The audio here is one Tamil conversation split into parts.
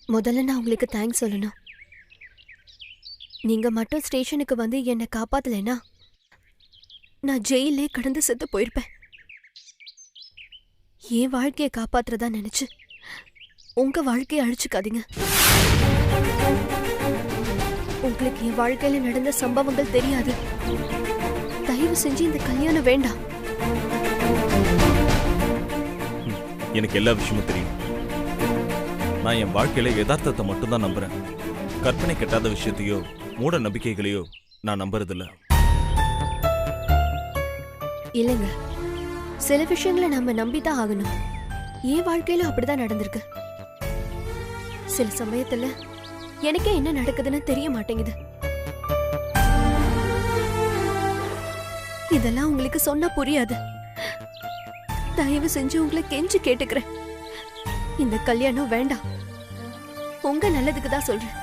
முதல்ல நான் உங்களுக்கு தேங்க்ஸ் சொல்லணும். நீங்க மட்டும் ஸ்டேஷனுக்கு வந்து என்னை காப்பாத்தலைன்னா நான் ஜெயிலே கடந்து செத்து போயிருப்பேன். என் வாழ்க்கையை காப்பாத்துறதா நினைச்சு உங்க வாழ்க்கையை அழிச்சுக்காதீங்க. உங்களுக்கு என் வாழ்க்கையில நடந்த சம்பவங்கள் தெரியாது. தயவு செஞ்சு இந்த கல்யாணம் வேண்டாம். எனக்கு எல்லா விஷயமும் தெரியும். நான் என் வாழ்க்கையில யதார்த்தத்தை மட்டும்தான் நம்புறேன். கற்பனை கெட்டாத விஷயத்தையோ மூட நம்பிக்கைகளையோ நான் நம்புறதில்ல. இல்லைங்க, சில விஷயங்களை நம்ம நம்பிதான் ஆகணும். என் வாழ்க்கையில அப்படிதான் நடந்திருக்கு. சில சமயத்துல எனக்கே என்ன நடக்குதுன்னு தெரிய மாட்டேங்குது. இதெல்லாம் உங்களுக்கு சொன்னா புரியாது. தயவு செஞ்சு உங்களை கெஞ்சி கேட்டுக்கிறேன், இந்த கல்யாணம் வேண்டாம். உங்க நல்லதுக்கு தான் சொல்றேன்.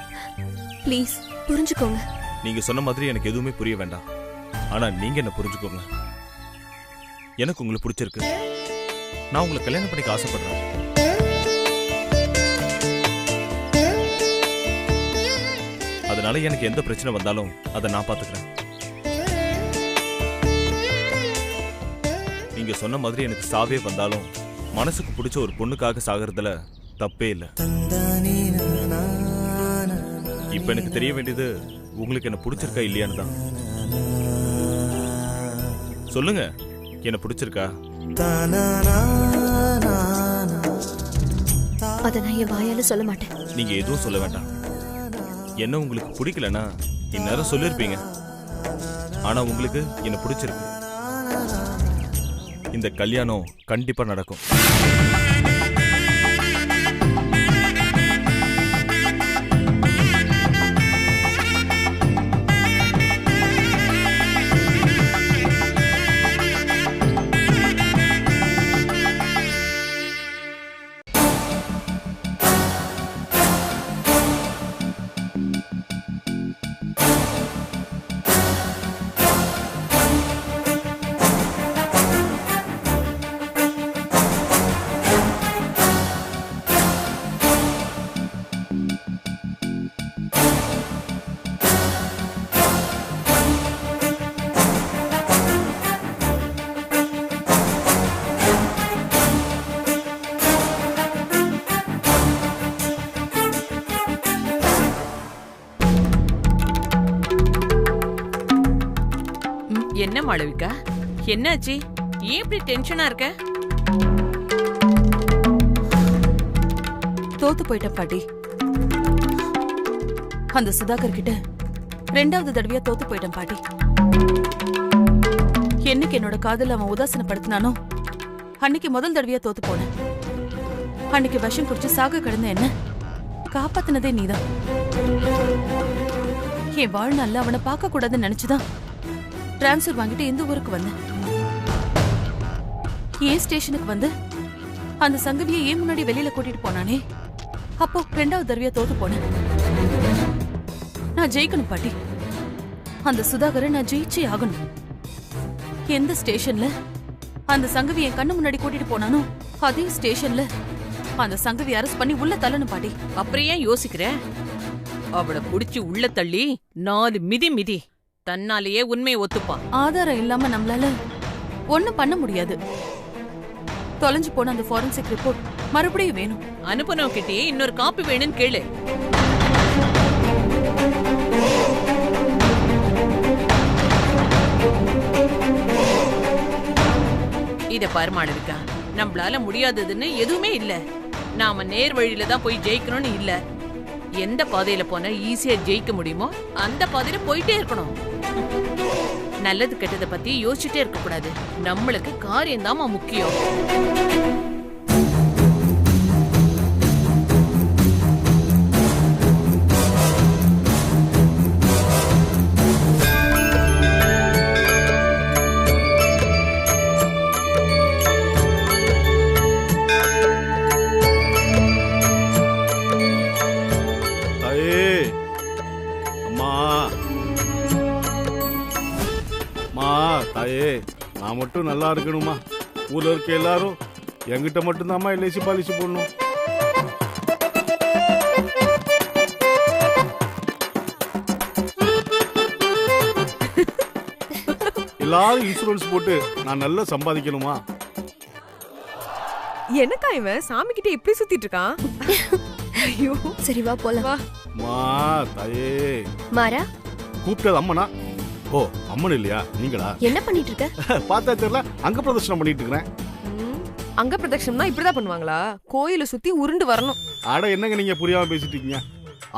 ப்ளீஸ் புரிஞ்சுக்கோங்க. நீங்க சொன்ன மாதிரி எனக்கு எதுவுமே புரிய வேண்டாம். ஆனா நீங்க என்ன புரிஞ்சுக்கோங்க. எனக்கு உங்களை பிடிச்சிருக்கு. நான் உங்களை கல்யாணம் பண்ணிக்க ஆசைப்படுறேன். அதனால எனக்கு எந்த பிரச்சனை வந்தாலும் அதை நான் பாத்துக்கிறேன். நீங்க சொன்ன மாதிரி எனக்கு சாவே வந்தாலும் மனசுக்கு பிடிச்ச ஒரு பொண்ணுக்காக சாகிறதுல தப்பே இல்லை. இப்ப எனக்கு தெரிய வேண்டியது உங்களுக்கு என்ன பிடிச்சிருக்கா இல்லையான்னு தான். சொல்லுங்க, என்ன பிடிச்சிருக்கா? அத நான் என் வாயால சொல்ல மாட்டேன். நீங்க எதுவும் சொல்ல வேண்டாம். என்ன உங்களுக்கு பிடிக்கலன்னா இந்நேரம் சொல்லிருப்பீங்க. ஆனா உங்களுக்கு என்ன பிடிச்சிருக்கு. இந்த கல்யாணம் கண்டிப்பா நடக்கும். என்ன மாளவிகா, என்னாச்சு? ஏன் இப்படி டென்ஷனா இருக்க? தோத்து போயிட்டேன் பாட்டி. அந்த சுதாகர் கிட்ட 2வது தடவையா தோத்து போயிட்டேன் பாட்டி. என்னைக்கு என்னோட காதல அவன் உதாசனப்படுத்தினானோ அன்னைக்கு முதல் தடவையா தோத்து போனேன். அன்னைக்கு விஷம் குடிச்சு சாக கிடந்த என்ன காப்பாத்தினதே நீதான். என் வாழ்நாள்ல அவனை பார்க்க கூடாதுன்னு நினைச்சுதான் டிரான்ஸ்ஃபர் வாங்கிட்டு இந்த ஊருக்கு வந்தேன். ஏன் ஸ்டேஷனுக்கு வந்து அந்த சங்கவியை ஏன் முன்னாடி வெளியில கூட்டிட்டு போனானே, அப்போ 2வது தடவையா தோத்து போனேன். நான் ஜெயிக்கணும் பாட்டி. அந்த சுதாகரை நான் ஜெயிச்சே ஆகணும். எந்த ஸ்டேஷன்ல அந்த சங்கவி என் கண்ணு முன்னாடி கூட்டிட்டு போனானோ அதே ஸ்டேஷன்ல அந்த சங்கவி அரெஸ்ட் பண்ணி உள்ள தள்ளணும் பாட்டி. அப்புறம் ஏன் யோசிக்கிற? அவளை புடிச்சு உள்ள தள்ளி 4 மிதி மிதி. தன்னாலேயே உண்மையை ஒத்துப்பான். ஆதாரம் இல்லாம நம்மளால ஒண்ணும் பண்ண முடியாது. தொலைஞ்சு போன அந்த ஃபாரன்சிக் ரிப்போர்ட் மறுபடியும் வேணும். அனுப்பணும் கிட்டே இன்னொரு காப்பி வேணும்னு கேளு. இத பாரு மாளவிகா, நம்மளால முடியாததுன்னு எதுவுமே இல்ல. நாம நேர் வழியில தான் போய் ஜெயிக்கணும்னு இல்ல. எந்த பாதையில போனா ஈஸியா ஜெயிக்க முடியுமோ அந்த பாதையில போயிட்டே இருக்கணும். நல்லது கெட்டதை பத்தி யோசிச்சுட்டே இருக்க கூடாது. நம்மளுக்கு காரியம் தான் முக்கியம். நான் மட்டும் நல்லா இருக்கணுமா? ஊர்ல இருக்க எல்லாரும் என்கிட்ட மட்டும்தாம்மா எல்ஐசி பாலிசி போடணும். எல்லாரும் இன்சூரன்ஸ் போட்டு நான் நல்லா சம்பாதிக்கணுமா? என்னக்கா இவன் சாமி கிட்ட இப்படி சுத்திட்டு இருக்கான்? ஐயோ சரி வா போலாம். வா. மா தாயே, மாறா கூப்பிட்டது அம்மனா? ஓ அம்மன் இல்லையா நீங்களா? என்ன பண்ணிட்டு இருக்க? பார்த்தா தெரியல, அங்க பிரதர்ஷனம் பண்ணிட்டு இருக்கிறேன். அங்க பிரதட்சணம்னா இப்படிதான் பண்ணுவாங்களா? கோயில சுத்தி உருண்டு வரணும். அட என்னங்க நீங்க புரியாம பேசிட்டு இருக்கீங்க?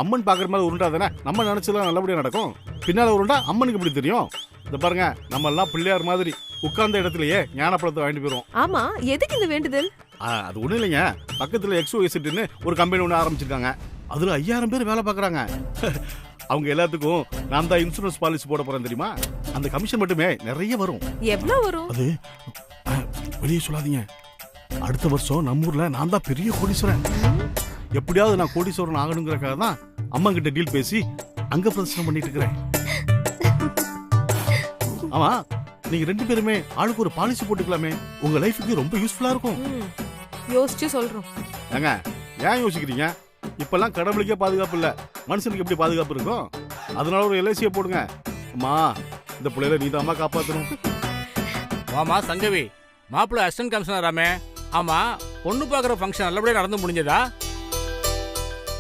அம்மன் பாக்குற மாதிரி உருண்டாதானே நம்ம நினைச்சலாம் நல்லபடியா நடக்கும். பின்னால உருண்டா அம்மனுக்கு எப்படி தெரியும்? இந்த பாருங்க, நம்ம எல்லாம் பிள்ளையார் மாதிரி உட்கார்ந்த இடத்துலயே ஞானப்பழத்தை வாங்கிட்டு போயிருவோம். ஆமா, எதுக்கு இந்த வேண்டுதல்? அது ஒண்ணும் இல்லைங்க, பக்கத்துல எக்ஸோஎஸ்ன்னு ஒரு கம்பெனி ஒன்று ஆரம்பிச்சிருக்காங்க. அதுல 5000 பேர் வேலை பார்க்கறாங்க. அவங்க எல்லாத்துக்கும் நான் தான் இன்சூரன்ஸ் பாலிசி போட போறேன் தெரியுமா? அந்த கமிஷன் மட்டுமே நிறைய வரும். எவ்வளவு வரும்? அது வெளியே சொல்லாதீங்க. அடுத்த வருஷம் நம்ம ஊர்ல நான் தான் பெரிய கோடீஸ்வரன். எப்படியாவது நான் கோடீஸ்வரன் ஆகணுங்கிறக்காக தான் அம்மா கிட்ட டீல் பேசி அங்க பிரதர்ஷனம் பண்ணிட்டு இருக்கிறேன். ஆமா, நீங்க 2 பேருமே ஆளுக்கு ஒரு பாலிசி போட்டுக்கலாமே, உங்க லைஃபுக்கு ரொம்ப யூஸ்ஃபுல்லா இருக்கும். யோசிச்சு சொல்றோம். ஏங்க ஏன் யோசிக்கிறீங்க? இப்பெல்லாம் கடவுளுக்கே பாதுகாப்பு இல்ல, மனுஷனுக்கு எப்படி பாதுகாப்பு இருக்கும்? அதனால ஒரு எல்ஐசியை போடுங்க. அம்மா, இந்த பிள்ளைல நீ தான் காப்பாத்தணும். ஆமா சங்கவி, மாப்பிள்ள அசிஸ்டன்ட் கமிஷனராமே. ஆமா, பொண்ணு பாக்குற ஃபங்க்ஷன் நல்லபடியா நடந்து முடிஞ்சதா?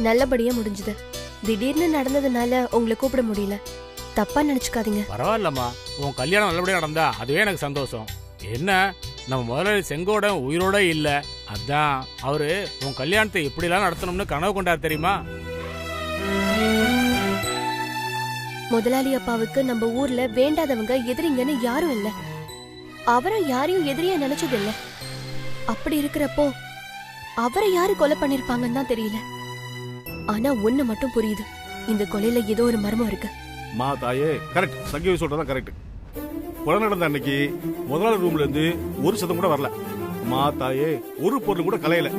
நல்லபடியா முடிஞ்சது. திடீர்னு நடந்ததுனால உங்களை கூப்பிட முடியல, தப்பா நினைச்சுக்காதீங்க. பரவாயில்லம்மா, உன் கல்யாணம் நல்லபடியா நடந்தா அதுவே எனக்கு சந்தோஷம். என்ன, நம்ம முதலாளி செங்கோட உயிரோட இல்ல, அதான் அவரு உன் கல்யாணத்தை எப்படிலாம் நடத்தணும்னு கனவு கொண்டார் தெரியுமா? முதலாளி அப்பாவுக்கு நம்ம ஊர்ல வேண்டாதவங்க எதிரிங்கன்னு யாரும் இல்ல. அவரும் யாரையும் எதிரியா நினைச்சது இல்ல. அப்படி இருக்கிறப்போ அவரை யாரு கொலை பண்ணிருப்பாங்கன்னு தான் தெரியல. ஆனா ஒண்ணு மட்டும் புரியுது, இந்த கொலையில ஏதோ ஒரு மர்மம் இருக்கு. மா தாயே, கரெக்ட், சங்கவி சொல்றதா கரெக்ட். கொலை நடந்த அன்னைக்கு முதலாளி ரூம்ல இருந்து ஒரு சத்தம் கூட வரல. மா தாயே, ஒரு பொருள் கூட கலையல.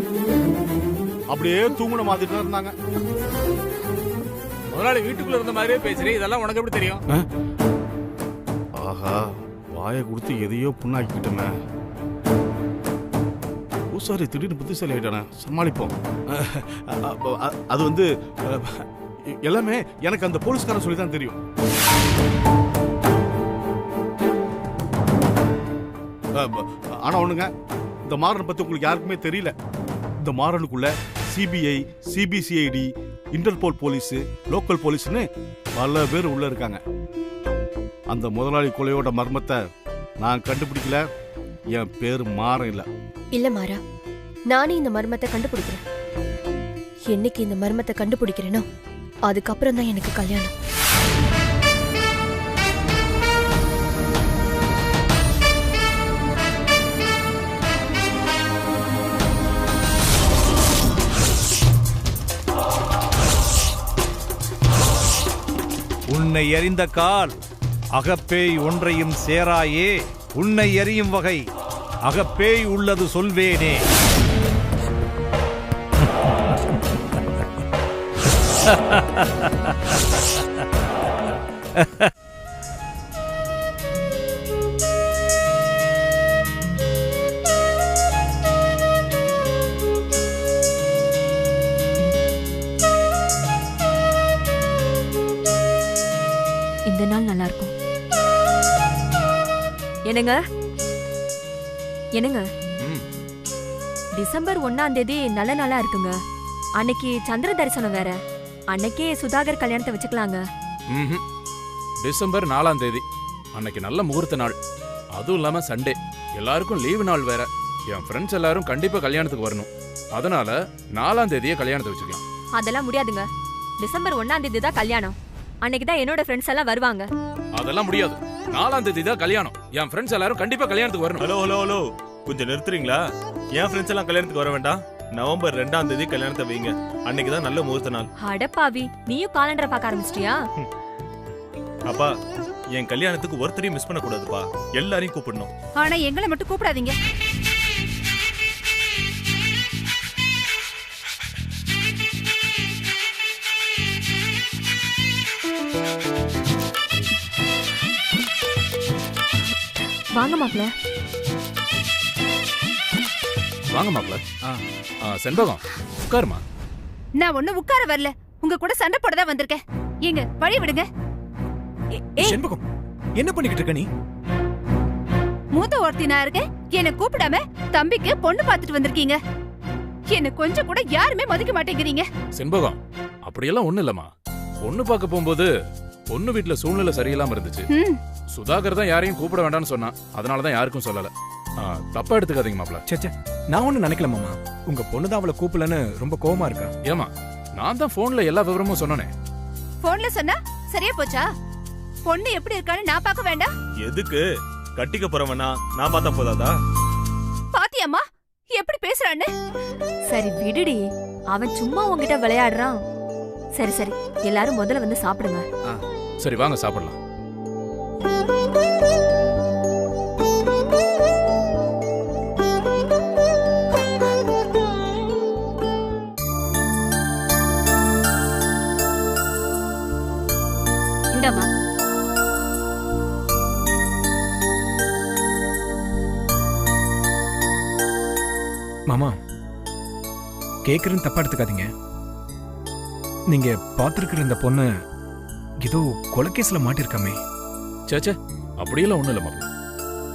அப்படியே தூங்குன மாதிரி இருந்தாங்க. முதலாளி வீட்டுக்குள்ள இருந்த மாதிரியே பேசுறேன், இதெல்லாம் உனக்கு எப்படி தெரியும்? ஆஹா, வாயை கொடுத்து எதையோ புண்ணாக்கிட்டோமே. சாரி, திடீர்னு புத்திசாலி ஆயிட்டானே, சமாளிப்போம். அது வந்து எல்லாமே எனக்கு அந்த போலீஸ்காரன் சொல்லி தான் தெரியும். ஆனா ஒண்ணுங்க, இந்த மாறன் பத்தி உங்களுக்கு யாருக்குமே தெரியல. இந்த மாறனுக்குள்ள CBI, CBCID, Interpol police, local போலீஸ்னு பல பேர் உள்ள இருக்காங்க. அந்த முதலாளி கொலையோட மர்மத்தை நான் கண்டுபிடிக்கல, என் பேர் மாறன் இல்ல. இல்ல மாறா, நானே இந்த மர்மத்தை கண்டுபிடிக்கிறேன். என்னைக்கு இந்த மர்மத்தை கண்டுபிடிக்கிறேனோ அதுக்கப்புறம் தான் எனக்கு கல்யாணம். உன்னை எறிந்த கால் அகப்பேய் ஒன்றையும் சேராயே, உன்னை எறியும் வகை அகப்பேய் உள்ளது சொல்வேனே. இந்த நாள் நல்லா இருக்கும். என்னங்க என்னங்க, டிசம்பர் 1ஆம் தேதி நல்ல நாளா இருக்குங்க. அன்னைக்கு சந்திர தரிசனம் வேற. அன்னைக்கே சுதாகர் கல்யாணத்தை வச்சுக்கலாங்க. டிசம்பர் 4ஆம் தேதி அன்னைக்கு நல்ல முகூர்த்த நாள். அதுவும் இல்லாம சண்டே, எல்லாருக்கும் லீவு நாள் வேற. என் ஃப்ரெண்ட்ஸ் எல்லாரும் கண்டிப்பா கல்யாணத்துக்கு வரணும். அதனால 4ஆம் தேதியே கல்யாணத்தை வச்சுக்கலாம். அதெல்லாம் முடியாதுங்க. டிசம்பர் 1ஆம் தேதி தான் கல்யாணம். அன்னைக்கு தான் என்னோட ஃப்ரெண்ட்ஸ் எல்லாம் வருவாங்க. அதெல்லாம் முடியாது. 4ஆம் தேதி தான் கல்யாணம். என் ஃப்ரெண்ட்ஸ் எல்லாரும் கண்டிப்பா கல்யாணத்துக்கு வரணும். ஹலோ ஹலோ ஹலோ, கொஞ்சம் நிறுத்துறீங்களா? என் ஃப்ரெண்ட்ஸ் எல்லாம் கல்யாணத்துக்கு வர வேண்டாம். நவம்பர் 2ஆம் தேதி கல்யாணத்தை வைங்க. அன்னைக்கு தான் நல்ல முகூர்த்த நாள். அடப்பாவி, நீயும் காலண்டரை பார்க்க ஆரம்பிச்சிட்டியா? அப்பா, என் கல்யாணத்துக்கு ஒருத்தரையும் மிஸ் பண்ண கூடாதுப்பா. எல்லாரையும் கூப்பிடணும். ஆனா எங்களை மட்டும் கூப்பிடாதீங்க. வாங்க மாப்ள. வாங்க மாப்ள. செண்பகம், உட்காருமா. நான் ஒண்ணு உட்கார வரல, உங்க கூட சண்டை போடதான் வந்திருக்கேன். ஏங்க வழி விடுங்க. செண்பகம், என்ன பண்ணிக்கிட்டு இருக்க நீ? மூத்த ஒருத்தி நான் இருக்கேன், என்ன கூப்பிடாம தம்பிக்கு பொண்ணு பார்த்துட்டு வந்திருக்கீங்க. என்ன கொஞ்சம் கூட யாருமே மதிக்க மாட்டேங்கிறீங்க. செண்பகம், அப்படியெல்லாம் ஒண்ணு இல்லம்மா. பொண்ணு பார்க்க போகும்போது பொண்ணு வீட்டுல சூழ்நிலை சரியில்லாம இருந்துச்சு. சுதாகர் தான் யாரையும் கூப்பிட வேண்டாம்னு சொன்னான். அதனாலதான் யாருக்கும் சொல்லல. தப்பா எடுத்துக்காதீங்க மாப்ள. சேச்சே, நான் ஒண்ணு நினைக்கல மாமா. உங்க பொண்ணு தான் அவளை கூப்பிடலன்னு ரொம்ப கோவமா இருக்கா. ஏமா, நான் தான் போன்ல எல்லா விவரமும் சொன்னனே. போன்ல சொன்னா சரியா போச்சா? பொண்ணு எப்படி இருக்கான்னு நான் பார்க்க வேண்டாம்? எதுக்கு? கட்டிக்க போறவனா நான் பார்த்தா போதாதா? பாத்தியம்மா எப்படி பேசுறான்னு? சரி விடுடி, அவன் சும்மா உன்கிட்ட விளையாடுறான். சரி சரி, எல்லாரும் முதல்ல வந்து சாப்பிடுங்க. சரி வாங்க சாப்பிடலாம். இந்தாமா. மாமா, கேக்குறேன்னு தப்பா எடுத்துக்காதீங்க. நீங்க பாத்துருக்கிற இந்த பொண்ணு ஏதோ கொலைகேஸ்ல மாட்டிருக்காமே. சேச்சே, அப்படியெல்லாம் ஒண்ணு இல்ல மாப்ள.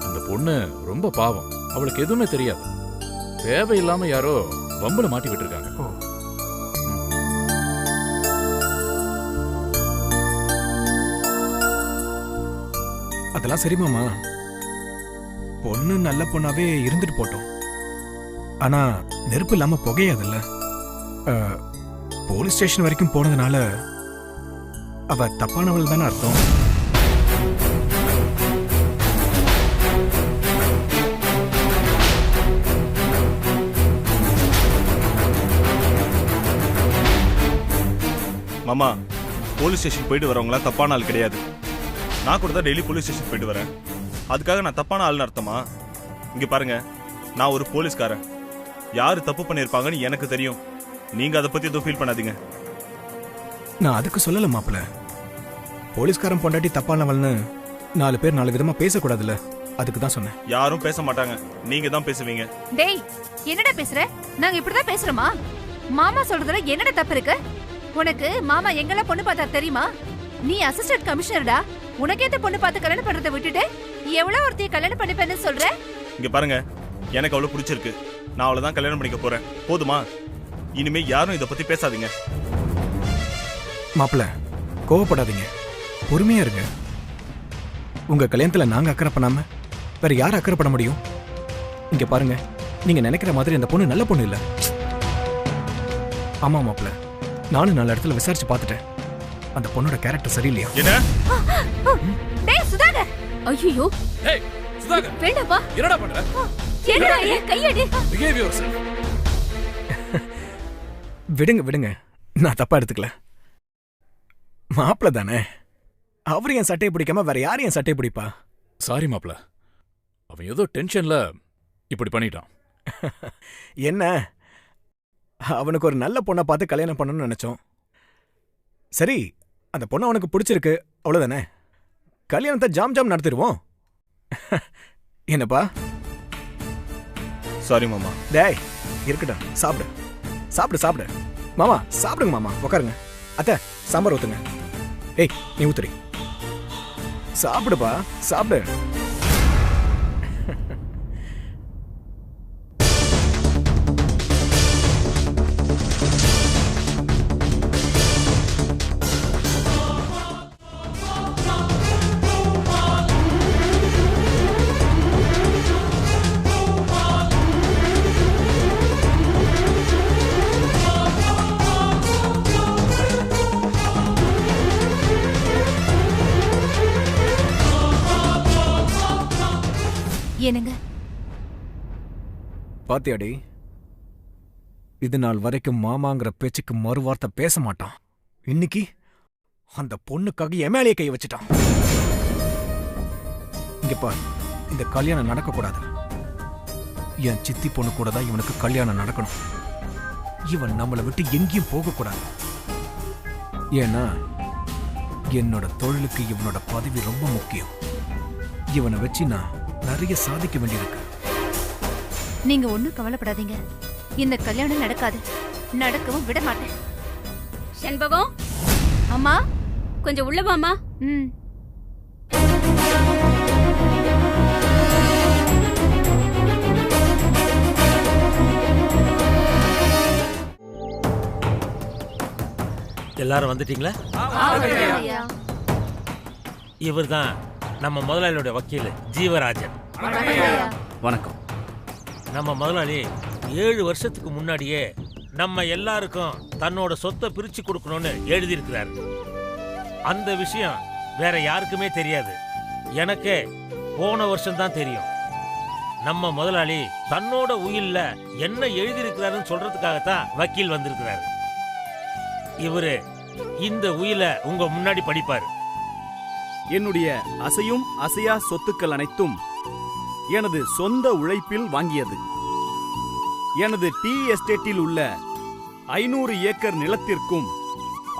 அந்த பொண்ணு ரொம்ப பாவம். அவளுக்கு எதுவுமே தெரியாது. தேவையில்லாம யாரோ வம்புல மாட்டி விட்டுருக்காங்க. அதெல்லாம் சரி மாமா, பொண்ணு நல்ல பொண்ணாவே இருந்துட்டு போட்டோம். ஆனா நெருப்பு இல்லாம புகையாதுல்ல. போலீஸ் ஸ்டேஷன் வரைக்கும் போனதுனால அவ தப்பானவள் தானே அர்த்தம். மாமா, போலீஸ் ஸ்டேஷன் போயிட்டு வரவங்களா தப்பான ஆள் கிடையாது. நான் கூட தான் டெய்லி போலீஸ் ஸ்டேஷன் போயிட்டு வரேன். அதுக்காக நான் தப்பான ஆள்னு அர்த்தமா? இங்க பாருங்க, நான் ஒரு போலீஸ்காரன். யாரு தப்பு பண்ணிருப்பாங்கன்னு எனக்கு தெரியும். நீங்க அதை பத்தி எதுவும் ஃபீல் பண்ணாதீங்க. நான் அதுக்கு சொல்லல மாப்பிள்ள. போலீஸ்காரன் பொண்டாட்டி தப்பானவள்னு 4 பேர் 4 விதமா பேசக்கூடாதுல்ல, அதுக்கு தான் சொன்னேன். யாரும் பேச மாட்டாங்க, நீங்க தான் பேசுவீங்க. டேய், என்னடா பேசுற? நாங்க இப்படிதான் பேசுறோமா? மாமா சொல்றதுல என்னடா தப்பு இருக்கு? உனக்கு மாமா எங்கெல்லாம் பொண்ணு பார்த்தா தெரியுமா? நீ அசிஸ்டன்ட் கமிஷனர்டா. உனக்கேத்த பொண்ணு பார்த்து கல்யாணம் பண்றதை விட்டுட்டு எவ்வளவு ஒருத்தைய கல்யாணம் பண்ணிப்பேன்னு சொல்ற? இங்க பாருங்க, எனக்கு அவ்வளவு பிடிச்சிருக்கு. நான் அவளை தான் கல்யாணம் பண்ணிக்க போறேன். போதுமா? இனிமே யாரும் இதை பத்தி பேசாதீங்க. மாப்பிள்ள, கோவப்படாதீங்க, பொறுமையா இருங்க. உங்க கல்யாணத்துல நாங்க அக்கறை பண்ணாம வேற யார் அக்கறை பண்ண முடியும்? இங்க பாருங்க, நீங்க நினைக்கிற மாதிரி அந்த பொண்ணு நல்ல பொண்ணு இல்ல. ஆமா மாப்பிள்ள, நானும் 4 இடத்துல விசாரிச்சு பார்த்துட்டேன். அந்த பொண்ணோட கேரக்டர் சரியில்லையா? என்ன? டேய் சுதாகர்! ஐயோ, ஏய் சுதாகர், வேண்டாப்பா. என்னடா பண்ற? என்னடா ஏன் கையடி? Behave yourself. விடுங்க விடுங்க, நான் தப்பா எடுத்துக்கல. மாப்பிள்ள தானே, அவரு என் சட்டையை பிடிக்காம வேற யாரும் என் சட்டையை பிடிப்பா? சாரி மாப்ள, அவன் ஏதோ டென்ஷன்ல இப்படி பண்ணிட்டான். என்ன, அவனுக்கு ஒரு நல்ல பொண்ணை பார்த்து கல்யாணம் பண்ணணும்னு நினைச்சோம். சரி, அந்த பொண்ணு அவனுக்கு பிடிச்சிருக்கு, அவ்வளவுதானே. கல்யாணத்தை ஜாம் ஜாம் நடத்திடுவோம். என்னப்பா? சாரி மாமா. டேய் இருக்கட்டும், சாப்பிடு சாப்பிடு சாப்பிடு. மாமா சாப்பிடுங்க மாமா, உட்காருங்க. அத்தை சாம்பார் ஊத்துங்க. ஏய் நீ ஊத்துறி. சாப்பிடுப்பா சாப்பிடு. என்னங்க? பாத்தியாடி, இது நாள் வரைக்கும் மாமாங்கிற பேச்சுக்கு மறுவார்த்தை பேச மாட்டான். இன்னைக்கு அந்த பொண்ணுக்காக எமேலிய கை வச்சுட்டான். இங்க பார், இந்த கல்யாணம் நடக்க கூடாது. என் சித்தி பொண்ணு கூட தான் இவனுக்கு கல்யாணம் நடக்கணும். இவன் நம்மளை விட்டு எங்கேயும் போக கூடாது. ஏன்னா என்னோட தொழிலுக்கு இவனோட பதவி ரொம்ப முக்கியம். இவனை வச்சு நான் நிறைய சாதிக்க வேண்டியிருக்கு. நீங்க ஒண்ணும் கவலைப்படாதீங்க, இந்த கல்யாணம் நடக்காது, நடக்கவும் விட மாட்டேன். செண்பகம், அம்மா கொஞ்சம் உள்ள வாமா. எல்லாரும் வந்துட்டீங்களா? இவர்தான் நம்ம முதலாளியோட வக்கீல் ஜீவராஜன். வணக்கம். நம்ம முதலாளி 7 வருஷத்துக்கு முன்னாடியே நம்ம எல்லாருக்கும் தன்னோட சொத்தை பிரிச்சு கொடுக்கணும்னு எழுதியிருக்கிறாரு. அந்த விஷயம் வேற யாருக்குமே தெரியாது. எனக்கே போன வருஷம் தான் தெரியும். நம்ம முதலாளி தன்னோட உயில்ல என்ன எழுதியிருக்கிறாருன்னு சொல்றதுக்காகத்தான் வக்கீல் வந்திருக்கிறாரு. இவரு இந்த உயில உங்க முன்னாடி படிப்பாரு. என்னுடைய அசையும் அசையா சொத்துக்கள் அனைத்தும் எனது சொந்த உழைப்பில் வாங்கியது. எனது டீ எஸ்டேட்டில் உள்ள 500 ஏக்கர் நிலத்திற்கும்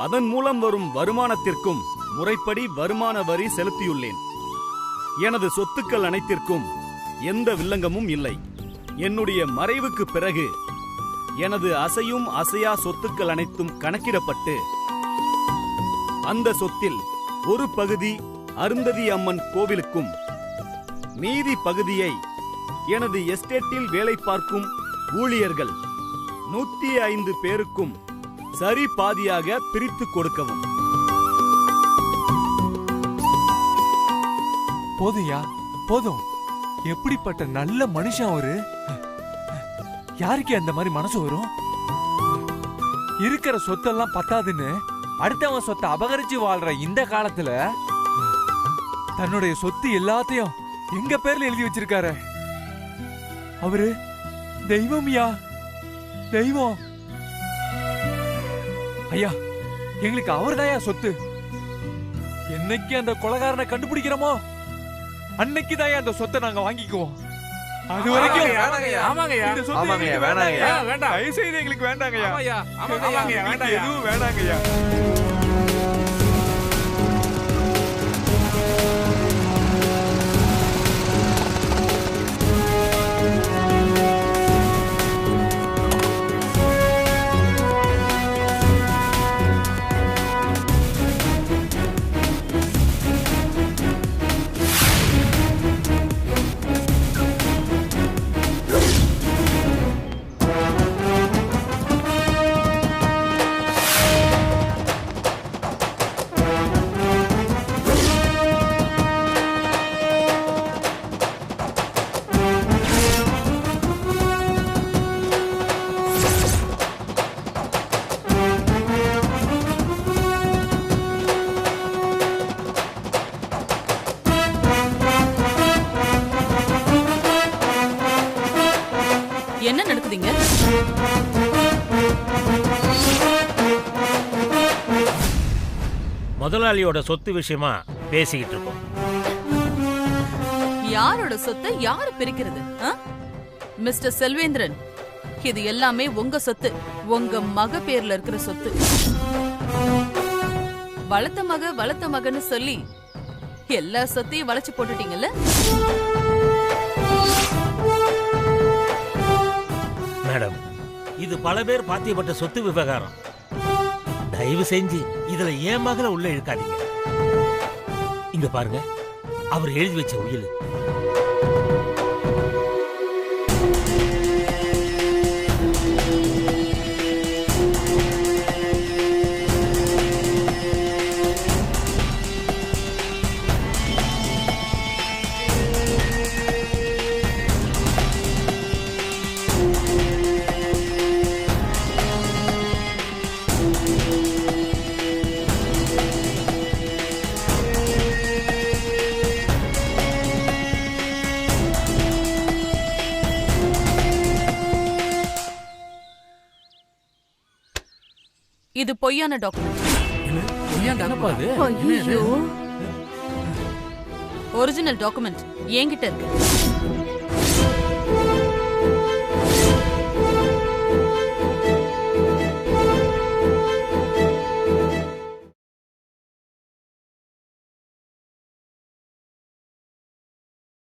அதன் மூலம் வரும் வருமானத்திற்கும் முறைப்படி வருமான வரி செலுத்தியுள்ளேன். எனது சொத்துக்கள் அனைத்திற்கும் எந்த வில்லங்கமும் இல்லை. என்னுடைய மறைவுக்கு பிறகு எனது அசையும் அசையா சொத்துக்கள் அனைத்தும் கணக்கிடப்பட்டு அந்த சொத்தில் ஒரு பகுதி அருந்ததி அம்மன் கோவிலுக்கும் மீதி பகுதியை எனது எஸ்டேட்டில் வேலை பார்க்கும் ஊழியர்கள் 105 பேருக்கும் சரி பாதியாக பிரித்து கொடுக்கவும். போதும்யா, போதும். எப்படிப்பட்ட நல்ல மனுஷன் அவரு. யாருக்கு அந்த மாதிரி மனசு வரும்? இருக்கிற சொத்தெல்லாம் பத்தாதுன்னு அடுத்தவன் சொத்தை அபகரிச்சு வாழ்ற இந்த காலத்துல தன்னுடைய சொத்து எல்லாத்தையும் எங்க பேர்ல எழுதி வச்சிருக்காரு. அவரு தெய்வம்யா, தெய்வம். ஐயா, எங்களுக்கு அவர்தாயா சொத்து. என்னைக்கு அந்த கொலைகாரனை கண்டுபிடிக்கிறோமோ அன்னைக்கு தான் அந்த சொத்தை நாங்க வாங்கிக்குவோம். அது வரைக்கும் வேண்டாம். தயவு செய்து எங்களுக்கு வேண்டாங்கய்யா. எதுவும் வேண்டாங்கய்யா. என்ன நடக்குதுங்க? முதலாளியோட சொத்து விஷயமா பேசிக்கிட்டு இருக்கோம். யாரோட சொத்தை யாரு பிரிக்கிறது? மிஸ்டர் செல்வேந்திரன், இது எல்லாமே உங்க சொத்து. உங்க மக பேர்ல இருக்கிற சொத்து. வளர்த்த மகன்னு சொல்லி எல்லா சொத்தையும் வளைச்சு போட்டுட்டீங்கல்ல? மேடம், இது பல பேர் பாத்தியப்பட்ட சொத்து விவகாரம். தயவு செஞ்சு இதுல ஏன் மகளை உள்ள இழுக்காதீங்க. இங்க பாருங்க, அவர் எழுதி வச்ச உயில். இது பொய்யான டாக்குமெண்ட். ஒரிஜினல் டாக்குமெண்ட் என்கிட்ட இருக்கு.